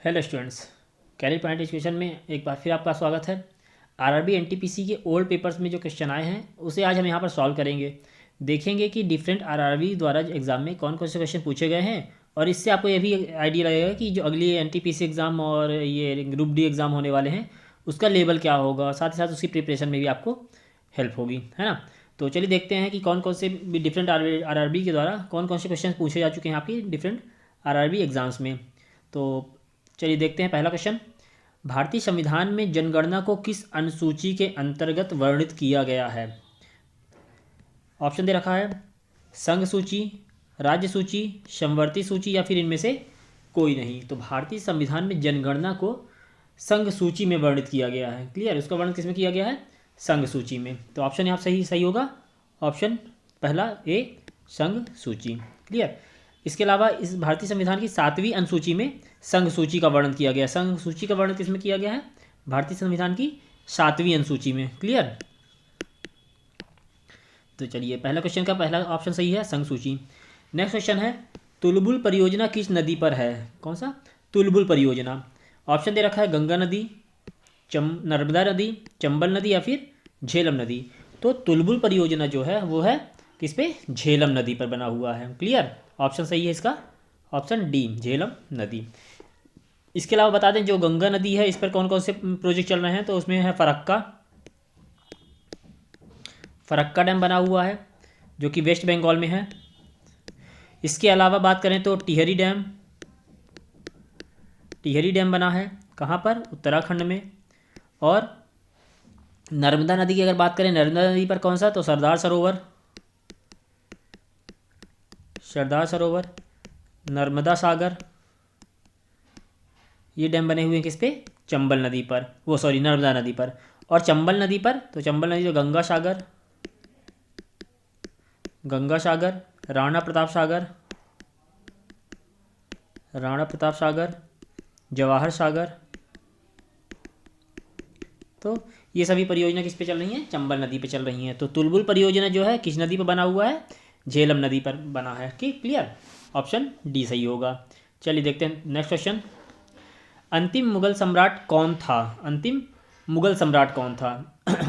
Hello students, Career Point Education में एक बार फिर आपका स्वागत है। आरआरबी एनटीपीसी के ओल्ड पेपर्स में जो क्वेश्चन आए हैं उसे आज हम यहाँ पर सॉल्व करेंगे। देखेंगे कि डिफरेंट आरआरबी द्वारा एग्जाम में कौन कौन से क्वेश्चन पूछे गए हैं, और इससे आपको ये भी आइडिया लगेगा कि जो अगली एनटीपीसी एग्ज़ाम और ये ग्रुप डी एग्ज़ाम होने वाले हैं उसका लेवल क्या होगा, साथ ही साथ उसकी प्रिपरेशन में भी आपको हेल्प होगी, है ना। तो चलिए देखते हैं कि कौन कौन से डिफरेंट आरआरबी के द्वारा कौन कौन से क्वेश्चन पूछे जा चुके हैं आपकी डिफरेंट आरआरबी एग्ज़ाम्स में। तो चलिए देखते हैं पहला क्वेश्चन। भारतीय संविधान में जनगणना को किस अनुसूची के अंतर्गत वर्णित किया गया है? ऑप्शन दे रखा है संघ सूची, राज्य सूची, समवर्ती सूची या फिर इनमें से कोई नहीं। तो भारतीय संविधान में जनगणना को संघ सूची में वर्णित किया गया है। क्लियर, उसका वर्णन किसमें किया गया है? संघ सूची में। तो ऑप्शन यहाँ सही होगा, ऑप्शन पहला ए, संघ सूची। क्लियर। इसके अलावा इस भारतीय संविधान की 7वीं अनुसूची में संघ सूची का वर्णन किया गया है। संघ सूची का वर्णन किसमें किया गया है? भारतीय संविधान की 7वीं अनुसूची में। क्लियर। तो चलिए पहला क्वेश्चन का पहला ऑप्शन सही है, संघ सूची। नेक्स्ट क्वेश्चन है, तुलबुल परियोजना किस नदी पर है? कौन सा? तुलबुल परियोजना। ऑप्शन दे रखा है गंगा नदी, नर्मदा नदी, चंबल नदी या फिर झेलम नदी। तो तुलबुल परियोजना जो है वो है किस पे? झेलम नदी पर बना हुआ है। क्लियर, ऑप्शन सही है इसका, ऑप्शन डी, झेलम नदी। इसके अलावा बता दें जो गंगा नदी है इस पर कौन कौन से प्रोजेक्ट चल रहे हैं। तो उसमें है फरक्का डैम बना हुआ है जो कि वेस्ट बंगाल में है। इसके अलावा बात करें तो टिहरी डैम बना है कहाँ पर? उत्तराखंड में। और नर्मदा नदी की अगर बात करें, नर्मदा नदी पर कौन सा? तो सरदार सरोवर, नर्मदा सागर, ये डैम बने हुए हैं किस पे? चंबल नदी पर, वो सॉरी नर्मदा नदी पर। और चंबल नदी पर, तो चंबल नदी जो गंगा सागर, राणा प्रताप सागर, जवाहर सागर। तो ये सभी परियोजना किस पे चल रही हैं? चंबल नदी पे चल रही हैं। तो तुलबुल परियोजना जो है किस नदी पर बना हुआ है? झेलम नदी पर बना है। ठीक, क्लियर, ऑप्शन डी सही होगा। चलिए देखते हैं नेक्स्ट क्वेश्चन। अंतिम मुगल सम्राट कौन था?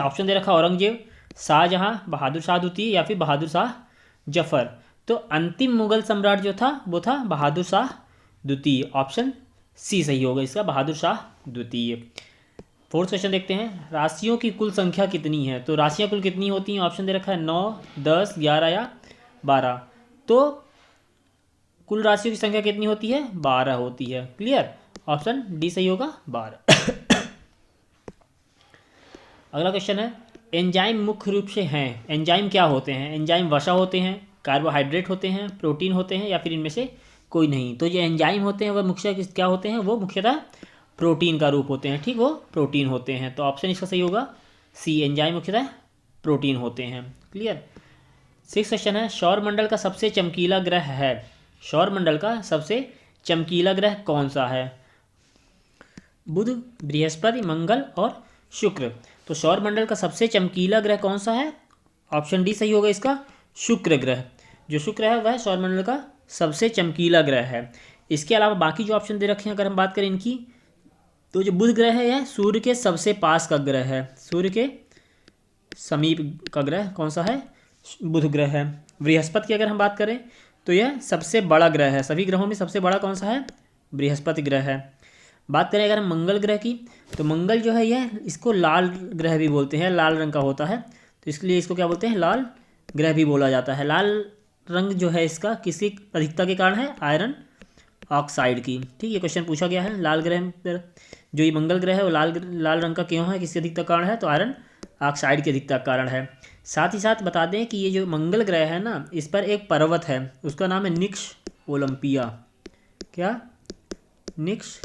ऑप्शन दे रखा औरंगजेब, शाहजहां, बहादुर शाह द्वितीय या फिर बहादुर शाह जफर। तो अंतिम मुगल सम्राट जो था वो था बहादुर शाह द्वितीय। ऑप्शन सी सही होगा इसका, बहादुर शाह द्वितीय। फोर्थ क्वेश्चन देखते हैं, राशियों की कुल संख्या कितनी है? तो राशियां कुल कितनी होती हैं? ऑप्शन दे रखा है 9, 10, 11 या 12। तो कुल राशियों की संख्या कितनी होती है? 12 होती है। क्लियर, ऑप्शन डी सही होगा, 12। अगला क्वेश्चन है, एंजाइम मुख्य रूप से हैं, एंजाइम क्या होते हैं? एंजाइम वसा होते हैं, कार्बोहाइड्रेट होते हैं, प्रोटीन होते हैं या फिर इनमें से कोई नहीं। तो जो एंजाइम होते हैं वह मुख्यतः क्या होते हैं? वो मुख्यतः प्रोटीन का रूप होते हैं। ठीक, वो प्रोटीन होते हैं। तो ऑप्शन इसका सही होगा सी, एंजाइम मुख्यतः प्रोटीन होते हैं। क्लियर। 6 क्वेश्चन है, सौरमंडल का सबसे चमकीला ग्रह है, सौरमंडल का सबसे चमकीला ग्रह कौन सा है? बुध, बृहस्पति, मंगल और शुक्र। तो सौरमंडल का सबसे चमकीला ग्रह कौन सा है? ऑप्शन डी सही होगा इसका, शुक्र ग्रह। जो शुक्र है वह सौरमंडल का सबसे चमकीला ग्रह है। इसके अलावा बाकी जो ऑप्शन दे रखे हैं अगर हम बात करें इनकी, तो जो बुध ग्रह है यह सूर्य के सबसे पास का ग्रह है, सूर्य के समीप का ग्रह कौन सा है? बुध ग्रह है। बृहस्पति की अगर हम बात करें तो यह सबसे बड़ा ग्रह है, सभी ग्रहों में सबसे बड़ा कौन सा है? बृहस्पति ग्रह है। बात करें अगर हम मंगल ग्रह की, तो मंगल जो है यह, इसको लाल ग्रह भी बोलते हैं, लाल रंग का होता है, तो इसलिए इसको क्या बोलते हैं? लाल ग्रह भी बोला जाता है। लाल रंग जो है इसका किसकी अधिकता के कारण है? आयरन ऑक्साइड की। ठीक, ये क्वेश्चन पूछा गया है। लाल ग्रह पर जो ये मंगल ग्रह है वो लाल रंग का क्यों है, किसकी अधिकता कारण है? तो आयरन ऑक्साइड की अधिकता कारण है। साथ ही साथ बता दें कि ये जो मंगल ग्रह है ना, इस पर एक पर्वत है, उसका नाम है निक्स ओलंपिया। क्या? निक्स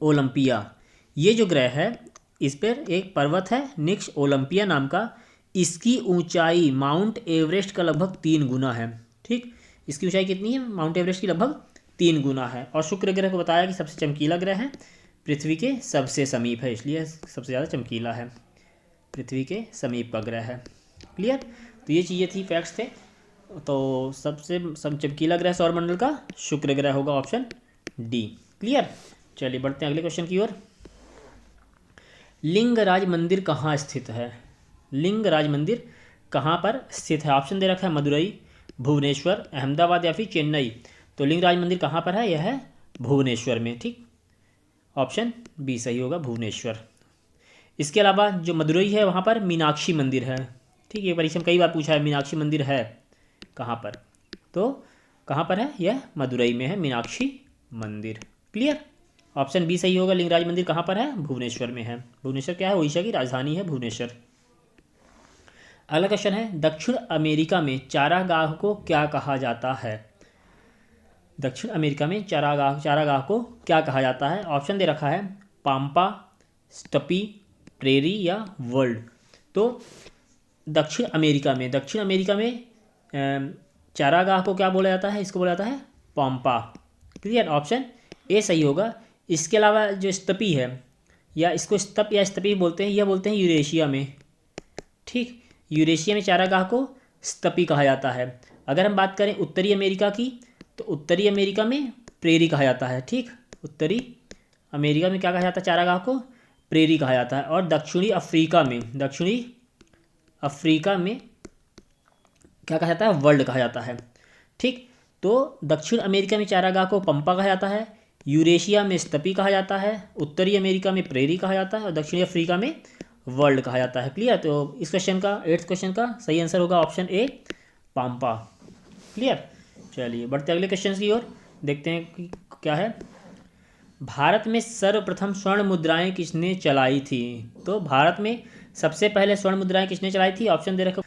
ओलंपिया। ये जो ग्रह है इस पर एक पर्वत है निक्स ओलंपिया नाम का। इसकी ऊंचाई माउंट एवरेस्ट का लगभग 3 गुना है। ठीक, इसकी ऊंचाई कितनी है? माउंट एवरेस्ट की लगभग 3 गुना है। और शुक्र ग्रह को बताया कि सबसे चमकीला ग्रह है, पृथ्वी के सबसे समीप है, इसलिए सबसे ज़्यादा चमकीला है, पृथ्वी के समीप का ग्रह है। क्लियर। तो ये चीज़ें थी, फैक्ट्स थे। तो सबसे चमकीला ग्रह सौरमंडल का शुक्र ग्रह होगा, ऑप्शन डी। क्लियर। चलिए बढ़ते हैं अगले क्वेश्चन की ओर। लिंगराज मंदिर कहाँ स्थित है? लिंगराज मंदिर कहाँ पर स्थित है? ऑप्शन दे रखा है मदुरई, भुवनेश्वर, अहमदाबाद या फिर चेन्नई। तो लिंगराज मंदिर कहाँ पर है? यह है भुवनेश्वर में। ठीक, ऑप्शन बी सही होगा, भुवनेश्वर। इसके अलावा जो मदुरई है वहाँ पर मीनाक्षी मंदिर है। ठीक, ये परीक्षा में कई बार पूछा है मीनाक्षी मंदिर है कहाँ पर, तो कहाँ पर है? यह मदुरई में है मीनाक्षी मंदिर। क्लियर, ऑप्शन बी सही होगा। लिंगराज मंदिर कहाँ पर है? भुवनेश्वर में है। भुवनेश्वर क्या है? उड़ीसा की राजधानी है भुवनेश्वर। अगला क्वेश्चन है, दक्षिण अमेरिका में चारागाह को क्या कहा जाता है? दक्षिण अमेरिका में चारागाह को क्या कहा जाता है? ऑप्शन दे रखा है पाम्पा, स्टपी, प्रेरी या वर्ल्ड। तो दक्षिण अमेरिका में चारागाह को क्या बोला जाता है? इसको बोला जाता है पाम्पा। क्लियर, ऑप्शन ए सही होगा। इसके अलावा जो स्तपी है, या इसको स्तप या स्तपी बोलते हैं, यह बोलते हैं यूरेशिया में। ठीक, यूरेशिया में चारागाह को स्तपी कहा जाता है। अगर हम बात करें उत्तरी अमेरिका की, तो उत्तरी अमेरिका में प्रेरी कहा जाता है। ठीक, उत्तरी अमेरिका में क्या कहा जाता है? चारागाह को प्रेरी कहा जाता है। और दक्षिणी अफ्रीका में क्या कहा जाता है? वर्ल्ड कहा जाता है। ठीक, तो दक्षिण अमेरिका में चारागाह को पंपा कहा जाता है, यूरेशिया में स्तपी कहा जाता है, उत्तरी अमेरिका में प्रेरी कहा जाता है और दक्षिणी अफ्रीका में वर्ल्ड कहा जाता है। क्लियर, तो इस क्वेश्चन का 8th क्वेश्चन का सही आंसर होगा ऑप्शन ए, पाम्पा। क्लियर, चलिए बढ़ते अगले क्वेश्चन की ओर, देखते हैं कि क्या है। भारत में सर्वप्रथम स्वर्ण मुद्राएं किसने चलाई थी? तो भारत में सबसे पहले स्वर्ण मुद्राएं किसने चलाई थी? ऑप्शन दे रखा,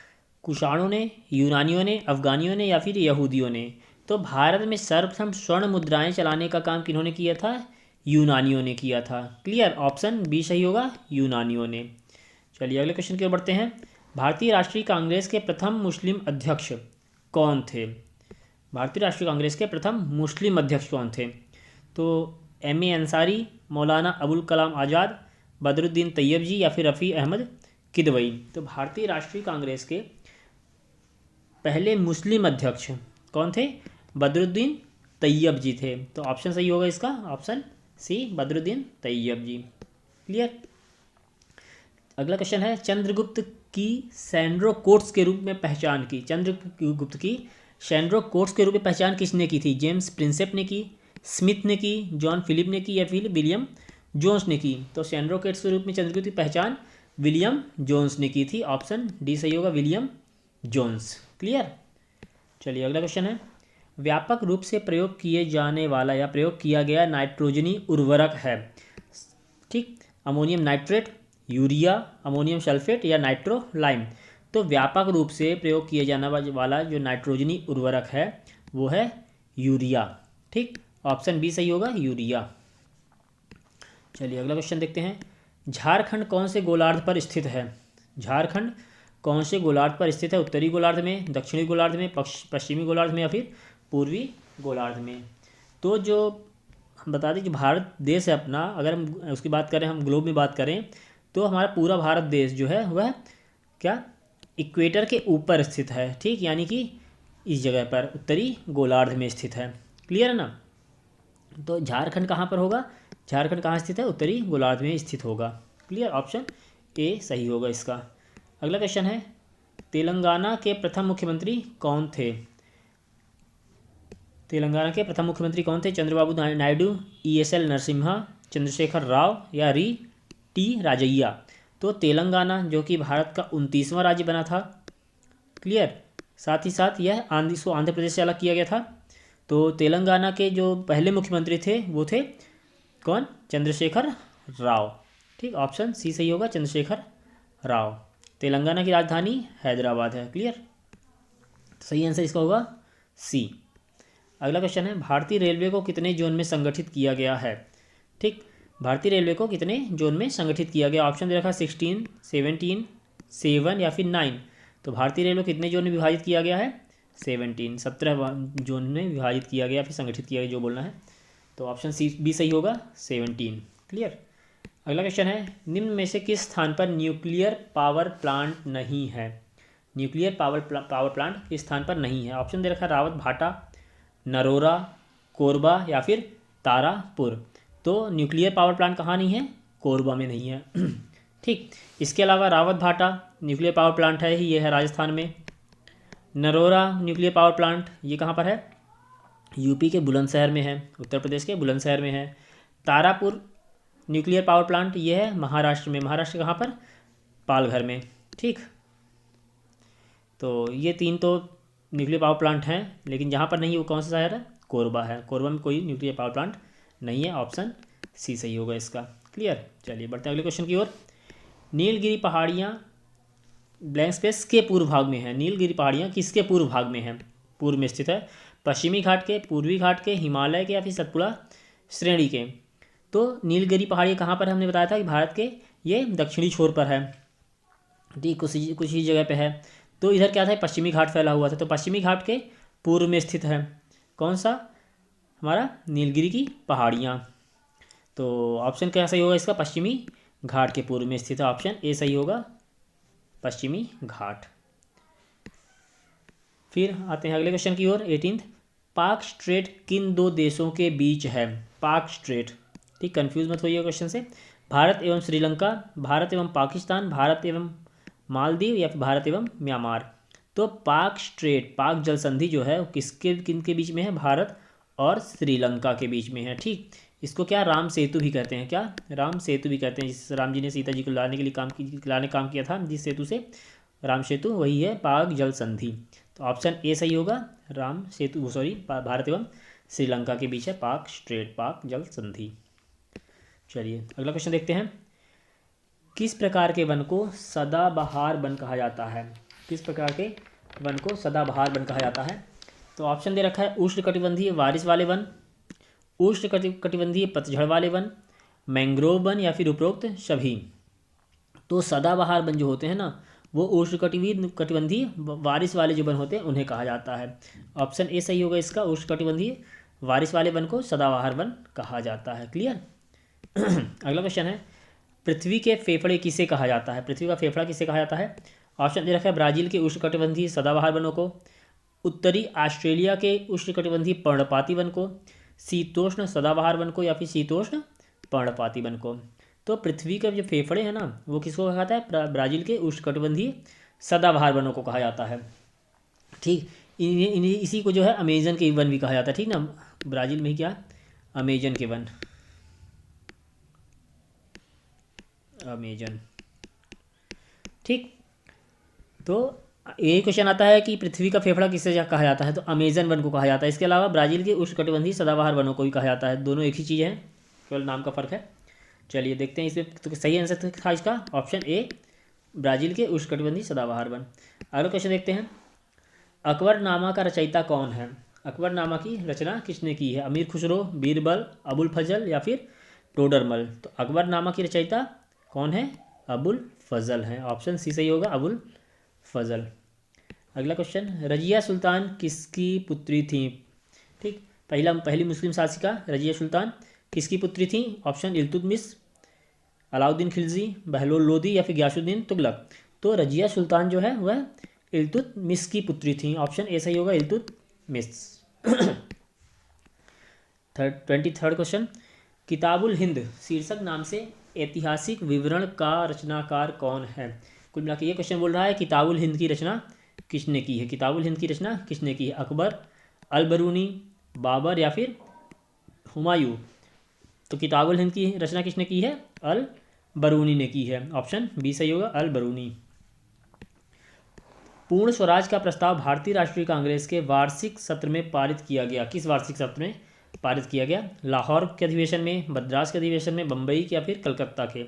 कुषाणों ने, यूनानियों ने, अफगानियों ने या फिर यहूदियों ने। तो भारत में सर्वप्रथम स्वर्ण मुद्राएं चलाने का काम किन्होंने किया था? यूनानियों ने किया था। क्लियर, ऑप्शन बी सही होगा, यूनानियों ने। चलिए अगले क्वेश्चन की ओर बढ़ते हैं। भारतीय राष्ट्रीय कांग्रेस के प्रथम मुस्लिम अध्यक्ष कौन थे? भारतीय राष्ट्रीय कांग्रेस के प्रथम मुस्लिम अध्यक्ष कौन थे? तो एम ए अंसारी, मौलाना अबुल कलाम आज़ाद, बदरुद्दीन तैयब जी या फिर रफ़ी अहमद किदवई। तो भारतीय राष्ट्रीय कांग्रेस के पहले मुस्लिम अध्यक्ष कौन थे? बदरुद्दीन तैयब जी थे। तो ऑप्शन सही होगा इसका, ऑप्शन सी, बदरुद्दीन तैयब जी। क्लियर, अगला क्वेश्चन है, चंद्रगुप्त की सैंड्रो कोट्स के रूप में पहचान की, चंद्रगुप्त की सैंड्रो कोट्स के रूप में पहचान किसने की थी? जेम्स प्रिंसेप ने की, स्मिथ ने की, जॉन फिलिप ने की या फिर विलियम जोन्स ने की। तो सैंड्रो कोट्स के रूप में चंद्रगुप्त की पहचान विलियम जोन्स ने की थी। ऑप्शन डी सही होगा, विलियम जोन्स। क्लियर, चलिए अगला क्वेश्चन है, व्यापक रूप से प्रयोग किए जाने वाला या प्रयोग किया गया नाइट्रोजनी उर्वरक है? ठीक, ammonium nitrate, urea, ammonium sulphate या नाइट्रो लाइम। तो व्यापक रूप से प्रयोग किया जाने वाला जो नाइट्रोजनी उर्वरक है वो है यूरिया। ठीक, ऑप्शन बी सही होगा, यूरिया। चलिए अगला क्वेश्चन देखते हैं, झारखंड कौन से गोलार्ध पर स्थित है? झारखंड कौन से गोलार्ध पर स्थित है? उत्तरी गोलार्ध में, दक्षिणी गोलार्ध में, पश्चिमी गोलार्ध में या फिर पूर्वी गोलार्ध में। तो जो हम बता दें कि भारत देश है अपना, अगर हम उसकी बात करें, हम ग्लोब में बात करें, तो हमारा पूरा भारत देश जो है वह क्या इक्वेटर के ऊपर स्थित है। ठीक, यानी कि इस जगह पर उत्तरी गोलार्ध में स्थित है। क्लियर है ना? तो झारखंड कहाँ पर होगा? झारखंड कहाँ स्थित है? उत्तरी गोलार्ध में स्थित होगा। क्लियर, ऑप्शन ए सही होगा इसका। अगला क्वेश्चन है, तेलंगाना के प्रथम मुख्यमंत्री कौन थे? तेलंगाना के प्रथम मुख्यमंत्री कौन थे? चंद्रबाबू नायडू, ESL नरसिम्हा, चंद्रशेखर राव या टी राजैया। तो तेलंगाना जो कि भारत का 29वां राज्य बना था। क्लियर, साथ ही साथ यह आंध्र प्रदेश से अलग किया गया था। तो तेलंगाना के जो पहले मुख्यमंत्री थे वो थे कौन? चंद्रशेखर राव। ठीक, ऑप्शन सी सही होगा, चंद्रशेखर राव। तेलंगाना की राजधानी हैदराबाद है। क्लियर, सही आंसर इसका होगा सी। अगला क्वेश्चन है, भारतीय रेलवे को कितने जोन में संगठित किया गया है? ठीक, भारतीय रेलवे को कितने जोन में संगठित किया गया? ऑप्शन दे रखा 16, 17, 7 या फिर 9। तो भारतीय रेलवे कितने जोन में विभाजित किया गया है? 17 जोन में विभाजित किया गया, फिर संगठित किया गया जो बोलना है। तो ऑप्शन सी बी सही होगा, 17। क्लियर, अगला क्वेश्चन है, निम्न में से किस स्थान पर न्यूक्लियर पावर प्लांट नहीं है? न्यूक्लियर पावर प्लांट किस स्थान पर नहीं है? ऑप्शन दे रखा है रावत भाटा, नरोरा, कोरबा या फिर तारापुर। तो न्यूक्लियर पावर प्लांट कहाँ नहीं है? कोरबा में नहीं है। ठीक, इसके अलावा रावत भाटा न्यूक्लियर पावर प्लांट है, ये है राजस्थान में। नरोरा न्यूक्लियर पावर प्लांट ये कहाँ पर है? यूपी के बुलंदशहर में है, उत्तर प्रदेश के बुलंदशहर में है। तारापुर न्यूक्लियर पावर प्लांट ये है महाराष्ट्र में। महाराष्ट्र कहाँ पर? पालघर में। ठीक, तो ये 3 तो न्यूक्लियर पावर प्लांट हैं, लेकिन जहाँ पर नहीं है वो कौन सा शहर है? कोरबा है। कोरबा में कोई न्यूक्लियर पावर प्लांट नहीं है, ऑप्शन सी सही होगा इसका। क्लियर, चलिए बढ़ते हैं अगले क्वेश्चन की ओर। नीलगिरी पहाड़ियाँ ब्लैंक स्पेस के पूर्व भाग में है। नीलगिरी पहाड़ियाँ किसके पूर्व भाग में है? पूर्व में स्थित है। पश्चिमी घाट के, पूर्वी घाट के, हिमालय के या फिर सतपुड़ा श्रेणी के? तो नीलगिरी पहाड़ी कहाँ पर? हमने बताया था कि भारत के ये दक्षिणी छोर पर है। ठीक, कुछ ही जगह पे है। तो इधर क्या था? पश्चिमी घाट फैला हुआ था, तो पश्चिमी घाट के पूर्व में स्थित है कौन सा? हमारा नीलगिरी की पहाड़ियाँ। तो ऑप्शन क्या सही होगा इसका? पश्चिमी घाट के पूर्व में स्थित है, ऑप्शन ए सही होगा, पश्चिमी घाट। फिर आते हैं अगले क्वेश्चन की ओर, 18th। पाक स्ट्रेट किन 2 देशों के बीच है? पाक स्ट्रेट, ठीक, कंफ्यूज मत होइए क्वेश्चन से। भारत एवं श्रीलंका, भारत एवं पाकिस्तान, भारत एवं मालदीव या फिर भारत एवं म्यांमार? तो पाक स्ट्रेट, पाक जल संधि जो है किसके किन के बीच में है? भारत और श्रीलंका के बीच में है। ठीक, इसको क्या राम सेतु भी कहते हैं? क्या राम सेतु भी कहते हैं? जिस राम जी ने सीता जी को लाने के लिए काम किया था, जिस सेतु से, राम सेतु, वही है पाक जल संधि। तो ऑप्शन ए सही होगा, राम सेतु, सॉरी, भारत एवं श्रीलंका के बीच है पाक स्ट्रेट, पाक जल संधि। चलिए अगला क्वेश्चन देखते हैं। किस प्रकार के वन को सदाबहार वन कहा जाता है? किस प्रकार के वन को सदाबहार वन कहा जाता है? तो ऑप्शन दे रखा है उष्णकटिबंधीय बारिश वाले वन, उष्णकटिबंधीय पतझड़ वाले वन, मैंग्रोव वन या फिर उपरोक्त सभी। तो सदाबहार वन जो होते हैं ना, वो उष्णकटिबंधीय बारिश वाले जो वन होते हैं उन्हें कहा जाता है। ऑप्शन ए सही होगा इसका, उष्णकटिबंधीय बारिश वाले वन को सदाबहार वन कहा जाता है। क्लियर। अगला क्वेश्चन है, पृथ्वी के फेफड़े किसे कहा जाता है? पृथ्वी का फेफड़ा किसे कहा जाता है? ऑप्शन दे रखा है ब्राज़ील के उष्णकटिबंधीय सदाबहार वनों को, उत्तरी ऑस्ट्रेलिया के उष्णकटिबंधीय पर्णपाती वन को, शीतोष्ण सदाबहार वन को या फिर शीतोष्ण पर्णपाती वन को। तो पृथ्वी के जो फेफड़े हैं ना, वो किसको कहा जाता है? ब्राज़ील के उष्णकटिबंधीय सदाबहार वनों को कहा जाता है। ठीक, इसी को जो है अमेजन के वन भी कहा जाता है। ठीक ना, ब्राज़ील में ही क्या, अमेजन के वन, अमेजन। ठीक, तो ये क्वेश्चन आता है कि पृथ्वी का फेफड़ा किसे कहा जाता है? तो अमेजन वन को कहा जाता है। इसके अलावा ब्राज़ील के उष्णकटिबंधीय सदाबहार वनों को भी कहा जाता है। दोनों एक ही चीज़ है, केवल नाम का फ़र्क है। चलिए देखते हैं इसमें तो सही आंसर था इसका, ऑप्शन ए, ब्राज़ील के उष्णकटिबंधीय सदाबहार वन। अगला क्वेश्चन देखते हैं, अकबरनामा का रचयिता कौन है? अकबरनामा की रचना किसने की है? अमीर खुसरो, बीरबल, अबुल फजल या फिर टोडरमल? तो अकबरनामा की रचयिता कौन है? अबुल फजल हैं, ऑप्शन सी सही होगा, अबुल फजल। अगला क्वेश्चन, रजिया सुल्तान किसकी पुत्री थी? ठीक, पहली मुस्लिम शासिका रजिया सुल्तान किसकी पुत्री थी? ऑप्शन इल्तुतमिश, अलाउद्दीन खिलजी, बहलोल लोदी या फिर गियासुद्दीन तुगलक? तो रजिया सुल्तान जो है वह इल्तुतमिश की पुत्री थी, ऑप्शन ए सही होगा, इल्तुतमिश। 23rd क्वेश्चन, किताबुल हिंद शीर्षक नाम से ऐतिहासिक विवरण का रचनाकार कौन है? कुल मिला के ये क्वेश्चन बोल रहा है किताबुल हिंद की रचना किसने की है? किताबुल हिंद की रचना किसने की है? अकबर, अल बरूनी, बाबर या फिर हुमायूं? तो किताबुल हिंद की रचना किसने की है? अल बरूनी ने की है, ऑप्शन बी सही होगा, अल बरूनी। पूर्ण स्वराज का प्रस्ताव भारतीय राष्ट्रीय कांग्रेस के वार्षिक सत्र में पारित किया गया। किस वार्षिक सत्र में पारित किया गया? लाहौर के अधिवेशन में, मद्रास के अधिवेशन में, बम्बई के या फिर कलकत्ता के?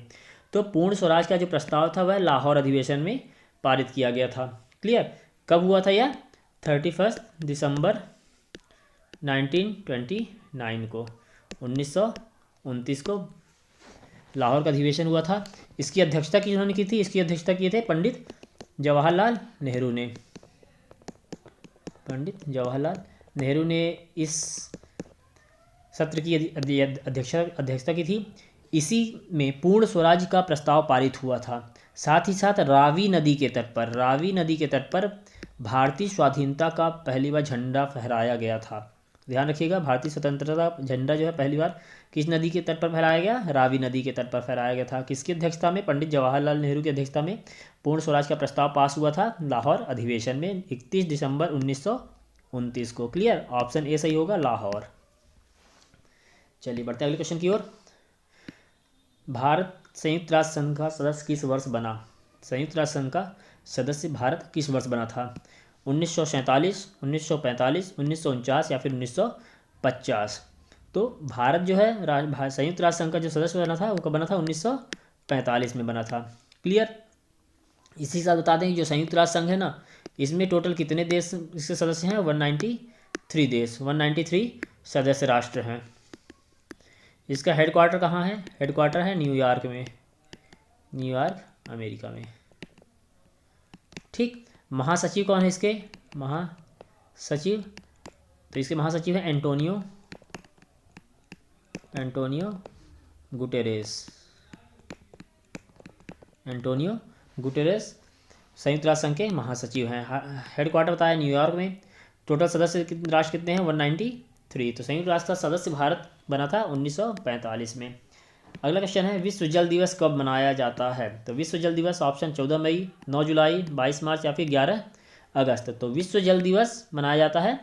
तो पूर्ण स्वराज का जो प्रस्ताव था वह लाहौर अधिवेशन में पारित किया गया था। क्लियर। कब हुआ था यह? 31 दिसंबर 1929 को, 1929 को लाहौर का अधिवेशन हुआ था। इसकी अध्यक्षता किन्होंने की थी? इसकी अध्यक्षता किए थे पंडित जवाहरलाल नेहरू ने। पंडित जवाहरलाल नेहरू ने इस सत्र की अध्यक्षता की थी। इसी में पूर्ण स्वराज का प्रस्ताव पारित हुआ था। साथ ही साथ रावी नदी के तट पर भारतीय स्वाधीनता का पहली बार झंडा फहराया गया था। ध्यान रखिएगा, भारतीय स्वतंत्रता झंडा जो है पहली बार किस नदी के तट पर फहराया गया? रावी नदी के तट पर फहराया गया था। किसकी अध्यक्षता में? पंडित जवाहरलाल नेहरू की अध्यक्षता में पूर्ण स्वराज का प्रस्ताव पास हुआ था लाहौर अधिवेशन में 31 दिसंबर 1929 को। क्लियर, ऑप्शन ए सही होगा, लाहौर। चलिए बढ़ते हैं अगले क्वेश्चन की ओर। भारत संयुक्त राष्ट्र संघ का सदस्य किस वर्ष बना? संयुक्त राष्ट्र संघ का सदस्य भारत किस वर्ष बना था? 1947, 1945, 1949 या फिर 1950? तो भारत जो है संयुक्त राष्ट्र संघ का जो सदस्य बना था वो कब बना था? 1945 में बना था। क्लियर। इसी साथ बता दें कि जो संयुक्त राष्ट्र संघ है ना, इसमें टोटल कितने देश इसके सदस्य हैं? 193 देश, 193 सदस्य राष्ट्र हैं। इसका हेडक्वार्टर कहाँ है? हेडक्वार्टर है न्यूयॉर्क में, न्यूयॉर्क अमेरिका में। ठीक। महासचिव कौन है इसके? महासचिव, तो इसके महासचिव है एंटोनियो गुटेरेस। एंटोनियो गुटेरेस संयुक्त राष्ट्र संघ के महासचिव हैं। हेडक्वार्टर बताया न्यूयॉर्क में। टोटल सदस्य राष्ट्र कितने हैं? 193। तो संयुक्त राष्ट्र का सदस्य भारत बना था 1945 में। अगला क्वेश्चन है, विश्व जल दिवस कब मनाया जाता है? तो विश्व जल दिवस ऑप्शन 14 मई, 9 जुलाई, 22 मार्च या फिर 11 अगस्त। तो विश्व जल दिवस मनाया जाता है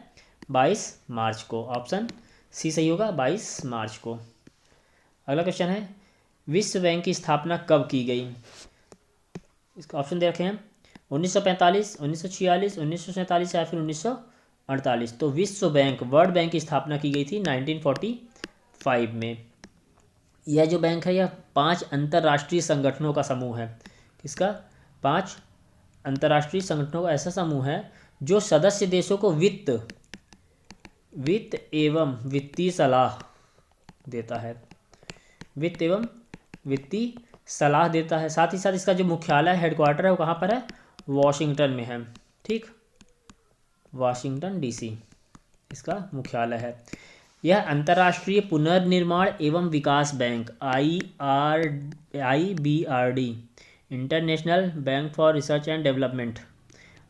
22 मार्च को। ऑप्शन सी सही होगा, 22 मार्च को। अगला क्वेश्चन है, विश्व बैंक की स्थापना कब की गई? इसका ऑप्शन दे रखे हैं 1945, 1946, 1947 या फिर 1948। तो विश्व बैंक, वर्ल्ड बैंक की स्थापना की गई थी 1945 में। यह जो बैंक है यह 5 अंतर्राष्ट्रीय संगठनों का समूह है। किसका? 5 अंतर्राष्ट्रीय संगठनों का ऐसा समूह है जो सदस्य देशों को वित्त एवं वित्तीय सलाह देता है। वित्त एवं वित्तीय सलाह देता है। साथ ही साथ इसका जो मुख्यालय हेडक्वार्टर है वो कहाँ पर है? वॉशिंगटन में है। ठीक, वाशिंगटन डीसी इसका मुख्यालय है। यह अंतर्राष्ट्रीय पुनर्निर्माण एवं विकास bank IBRD, international bank for research and development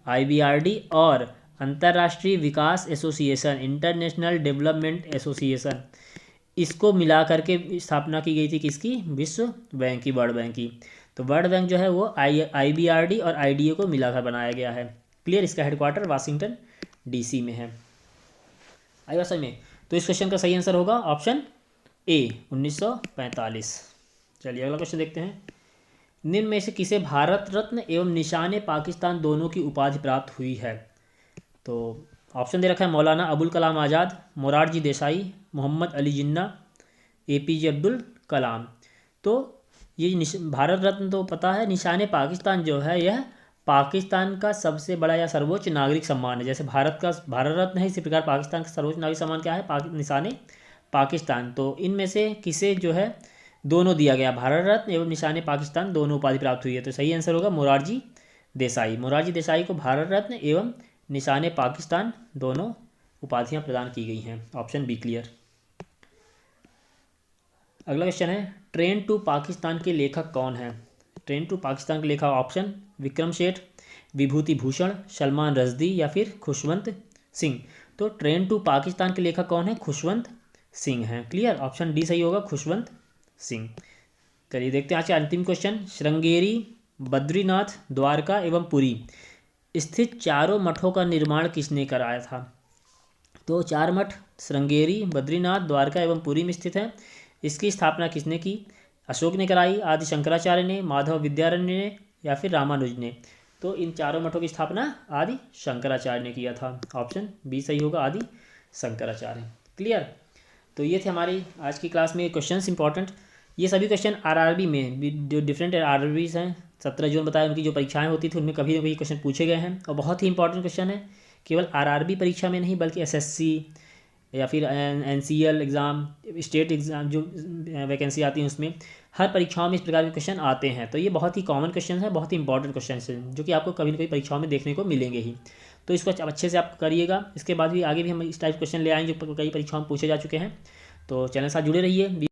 IBRD, और अंतर्राष्ट्रीय विकास एसोसिएशन, इंटरनेशनल डेवलपमेंट एसोसिएशन, इसको मिला करके स्थापना की गई थी। किसकी? विश्व बैंक की, वर्ल्ड बैंक की। तो वर्ल्ड बैंक जो है वो IBRD और IDA को मिलाकर बनाया गया है। क्लियर। इसका हेडक्वार्टर वाशिंगटन DC में है। आई बात समझ में? तो इस क्वेश्चन का सही आंसर होगा ऑप्शन ए, 1945। चलिए अगला क्वेश्चन देखते हैं। निम्न में से किसे भारत रत्न एवं निशान पाकिस्तान दोनों की उपाधि प्राप्त हुई है? तो ऑप्शन दे रखा है मौलाना अबुल कलाम आज़ाद, मोरारजी देसाई, मोहम्मद अली जिन्ना, APJ अब्दुल कलाम। तो ये भारत रत्न तो पता है, निशान पाकिस्तान जो है यह पाकिस्तान का सबसे बड़ा या सर्वोच्च नागरिक सम्मान है। जैसे भारत का भारत रत्न है, इसी प्रकार पाकिस्तान का सर्वोच्च नागरिक सम्मान क्या है? निशान पाकिस्तान। तो इनमें से किसे जो है दोनों दिया गया? भारत रत्न एवं निशान पाकिस्तान दोनों उपाधि प्राप्त हुई है। तो सही आंसर होगा मोरारजी देसाई। मोरारजी देसाई को भारत रत्न एवं निशान पाकिस्तान दोनों उपाधियां प्रदान की गई हैं। Option B clear. अगला क्वेश्चन है, ट्रेन टू पाकिस्तान के लेखक कौन है? ट्रेन टू पाकिस्तान के लेखक ऑप्शन विक्रम सेठ, विभूति भूषण, सलमान रश्दी या फिर खुशवंत सिंह। तो ट्रेन टू पाकिस्तान के लेखक कौन है? खुशवंत सिंह हैं। क्लियर, ऑप्शन डी सही होगा, खुशवंत सिंह। चलिए देखते हैं आज का अंतिम क्वेश्चन। श्रृंगेरी, बद्रीनाथ, द्वारका एवं पुरी स्थित चारों मठों का निर्माण किसने कराया था? तो 4 मठ श्रृंगेरी, बद्रीनाथ, द्वारका एवं पुरी में स्थित हैं। इसकी स्थापना किसने की? अशोक ने कराई, आदि शंकराचार्य ने, माधव विद्यारण्य ने या फिर रामानुज ने। तो इन चारों मठों की स्थापना आदि शंकराचार्य ने किया था। ऑप्शन बी सही होगा, आदि शंकराचार्य। क्लियर। तो ये थे हमारी आज की क्लास में क्वेश्चंस इंपॉर्टेंट। ये सभी क्वेश्चन RRB में जो डिफरेंट RRBs हैं 17 जून बताया उनकी जो परीक्षाएं होती थी उनमें कभी ना कभी क्वेश्चन पूछे गए हैं और बहुत ही इंपॉर्टेंट क्वेश्चन है। केवल RRB परीक्षा में नहीं बल्कि SSC या फिर NCL एग्ज़ाम, स्टेट एग्ज़ाम जो वैकेंसी आती है उसमें हर परीक्षाओं में इस प्रकार के क्वेश्चन आते हैं। तो ये बहुत ही कॉमन क्वेश्चन है, बहुत ही इंपॉर्टेंट क्वेश्चन है जो कि आपको कभी ना कभी परीक्षाओं में देखने को मिलेंगे ही। तो इसको अच्छे से आप करिएगा। इसके बाद भी आगे भी हम इस टाइप क्वेश्चन ले आएंगे जो कई परीक्षाओं में पूछे जा चुके हैं। तो चैनल के साथ जुड़े रहिए।